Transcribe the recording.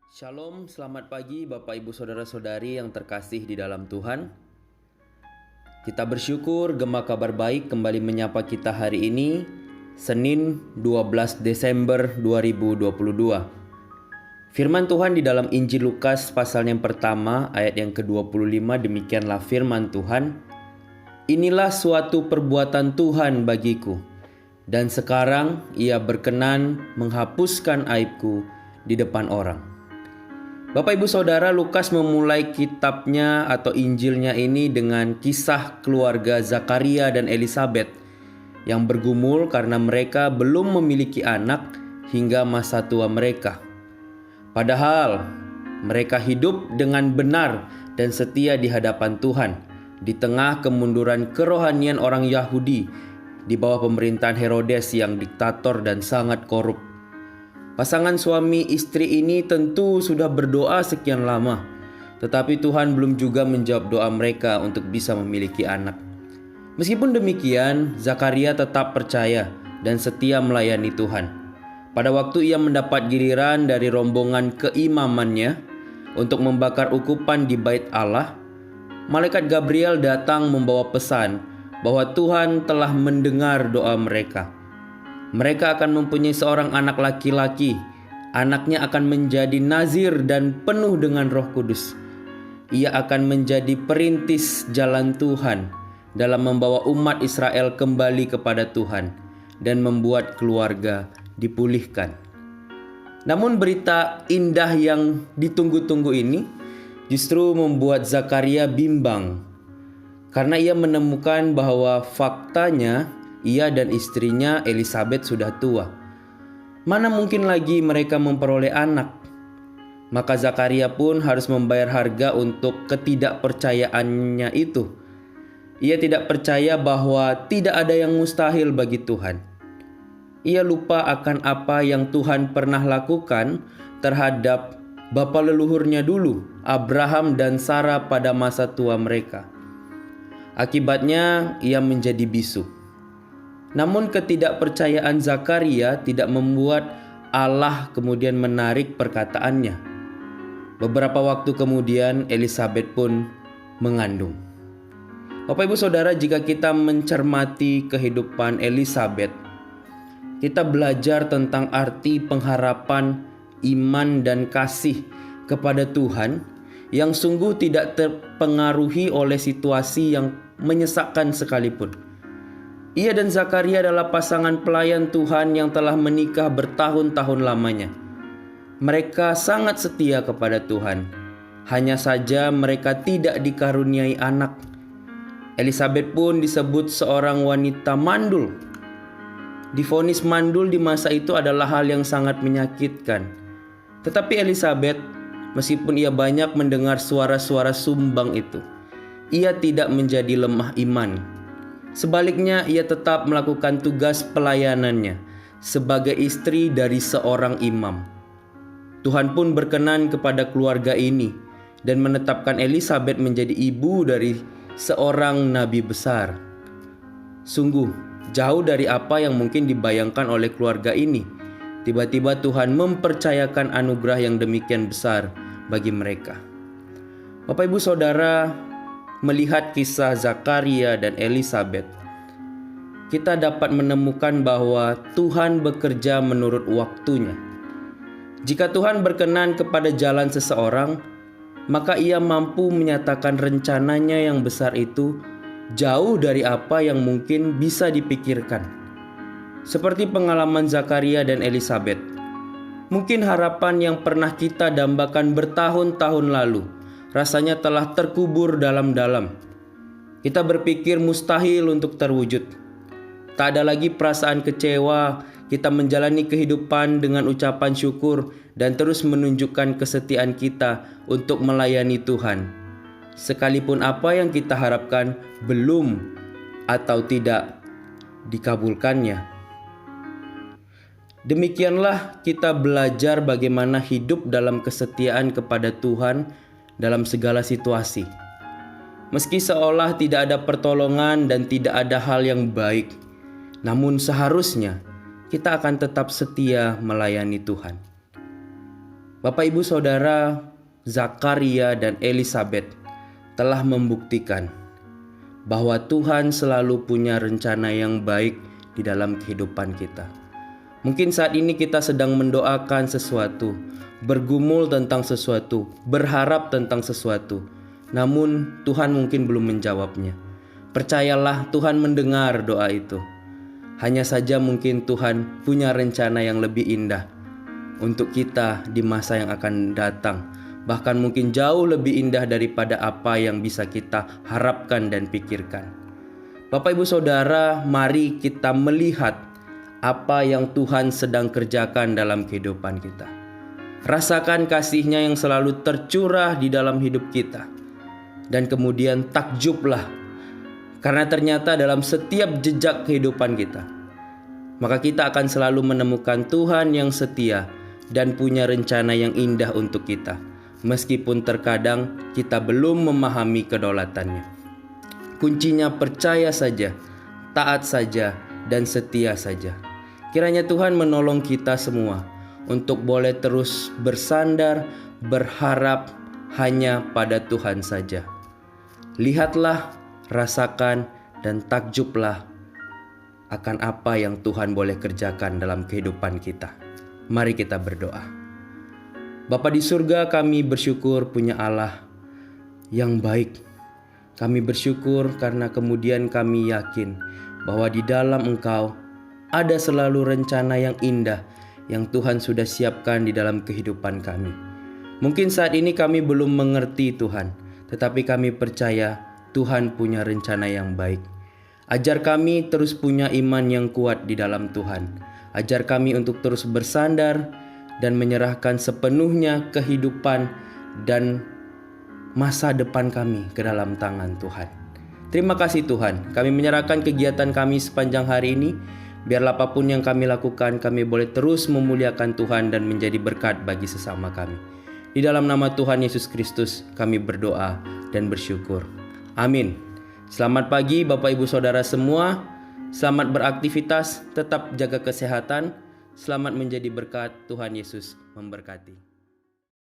Shalom, selamat pagi Bapak Ibu Saudara-saudari yang terkasih di dalam Tuhan. Kita bersyukur Gema Kabar Baik kembali menyapa kita hari ini, Senin 12 Desember 2022. Firman Tuhan di dalam Injil Lukas pasal yang pertama ayat yang ke-25 demikianlah firman Tuhan. Inilah suatu perbuatan Tuhan bagiku, dan sekarang ia berkenan menghapuskan aibku di depan orang. Bapak Ibu Saudara, Lukas memulai kitabnya atau Injilnya ini dengan kisah keluarga Zakaria dan Elisabet yang bergumul karena mereka belum memiliki anak hingga masa tua mereka. Padahal mereka hidup dengan benar dan setia di hadapan Tuhan di tengah kemunduran kerohanian orang Yahudi di bawah pemerintahan Herodes yang diktator dan sangat korup. Pasangan suami istri ini tentu sudah berdoa sekian lama, tetapi Tuhan belum juga menjawab doa mereka untuk bisa memiliki anak. Meskipun demikian, Zakaria tetap percaya dan setia melayani Tuhan. Pada waktu ia mendapat giliran dari rombongan keimamannya untuk membakar ukupan di bait Allah, malaikat Gabriel datang membawa pesan bahwa Tuhan telah mendengar doa mereka. Mereka akan mempunyai seorang anak laki-laki. Anaknya akan menjadi nazir dan penuh dengan Roh Kudus. Ia akan menjadi perintis jalan Tuhan dalam membawa umat Israel kembali kepada Tuhan dan membuat keluarga dipulihkan. Namun berita indah yang ditunggu-tunggu ini justru membuat Zakaria bimbang, karena ia menemukan bahwa faktanya ia dan istrinya Elisabet sudah tua. Mana mungkin lagi mereka memperoleh anak? Maka Zakaria pun harus membayar harga untuk ketidakpercayaannya itu. Ia tidak percaya bahwa tidak ada yang mustahil bagi Tuhan. Ia lupa akan apa yang Tuhan pernah lakukan terhadap bapa leluhurnya dulu, Abraham dan Sarah pada masa tua mereka. Akibatnya ia menjadi bisu. Namun ketidakpercayaan Zakaria tidak membuat Allah kemudian menarik perkataannya. Beberapa waktu kemudian Elisabet pun mengandung. Bapak Ibu Saudara, jika kita mencermati kehidupan Elisabet, kita belajar tentang arti pengharapan, iman dan kasih kepada Tuhan yang sungguh tidak terpengaruhi oleh situasi yang menyesakkan sekalipun. Ia dan Zakaria adalah pasangan pelayan Tuhan yang telah menikah bertahun-tahun lamanya. Mereka sangat setia kepada Tuhan. Hanya saja mereka tidak dikaruniai anak. Elisabet pun disebut seorang wanita mandul. Divonis mandul di masa itu adalah hal yang sangat menyakitkan. Tetapi Elisabet, meskipun ia banyak mendengar suara-suara sumbang itu, ia tidak menjadi lemah iman. Sebaliknya, ia tetap melakukan tugas pelayanannya sebagai istri dari seorang imam. Tuhan pun berkenan kepada keluarga ini dan menetapkan Elisabet menjadi ibu dari seorang nabi besar. Sungguh jauh dari apa yang mungkin dibayangkan oleh keluarga ini. Tiba-tiba Tuhan mempercayakan anugerah yang demikian besar bagi mereka. Bapak Ibu Saudara, melihat kisah Zakaria dan Elisabet, kita dapat menemukan bahwa Tuhan bekerja menurut waktunya. Jika Tuhan berkenan kepada jalan seseorang, maka ia mampu menyatakan rencananya yang besar itu jauh dari apa yang mungkin bisa dipikirkan. Seperti pengalaman Zakaria dan Elisabet, mungkin harapan yang pernah kita dambakan bertahun-tahun lalu rasanya telah terkubur dalam-dalam. Kita berpikir mustahil untuk terwujud. Tak ada lagi perasaan kecewa. Kita menjalani kehidupan dengan ucapan syukur dan terus menunjukkan kesetiaan kita untuk melayani Tuhan, sekalipun apa yang kita harapkan belum atau tidak dikabulkannya. Demikianlah kita belajar bagaimana hidup dalam kesetiaan kepada Tuhan dalam segala situasi. Meski seolah tidak ada pertolongan dan tidak ada hal yang baik, namun seharusnya kita akan tetap setia melayani Tuhan. Bapak Ibu Saudara, Zakaria dan Elisabet telah membuktikan bahwa Tuhan selalu punya rencana yang baik di dalam kehidupan kita. Mungkin saat ini kita sedang mendoakan sesuatu, bergumul tentang sesuatu, berharap tentang sesuatu, namun Tuhan mungkin belum menjawabnya. Percayalah, Tuhan mendengar doa itu. Hanya saja mungkin Tuhan punya rencana yang lebih indah untuk kita di masa yang akan datang. Bahkan mungkin jauh lebih indah daripada apa yang bisa kita harapkan dan pikirkan. Bapak Ibu Saudara, mari kita melihat apa yang Tuhan sedang kerjakan dalam kehidupan kita. Rasakan kasih-Nya yang selalu tercurah di dalam hidup kita. Dan kemudian takjublah, karena ternyata dalam setiap jejak kehidupan kita, maka kita akan selalu menemukan Tuhan yang setia dan punya rencana yang indah untuk kita. Meskipun terkadang kita belum memahami kedaulatannya. Kuncinya percaya saja, taat saja, dan setia saja. Kiranya Tuhan menolong kita semua untuk boleh terus bersandar, berharap hanya pada Tuhan saja. Lihatlah, rasakan, dan takjublah akan apa yang Tuhan boleh kerjakan dalam kehidupan kita. Mari kita berdoa. Bapa di surga, kami bersyukur punya Allah yang baik. Kami bersyukur karena kemudian kami yakin bahwa di dalam Engkau ada selalu rencana yang indah yang Tuhan sudah siapkan di dalam kehidupan kami. Mungkin saat ini kami belum mengerti Tuhan, tetapi kami percaya Tuhan punya rencana yang baik. Ajar kami terus punya iman yang kuat di dalam Tuhan. Ajar kami untuk terus bersandar dan menyerahkan sepenuhnya kehidupan dan masa depan kami ke dalam tangan Tuhan. Terima kasih Tuhan, kami menyerahkan kegiatan kami sepanjang hari ini. Biarlah apapun yang kami lakukan, kami boleh terus memuliakan Tuhan dan menjadi berkat bagi sesama kami. Di dalam nama Tuhan Yesus Kristus kami berdoa dan bersyukur. Amin. Selamat pagi Bapak Ibu Saudara semua. Selamat beraktivitas, tetap jaga kesehatan. Selamat menjadi berkat, Tuhan Yesus memberkati.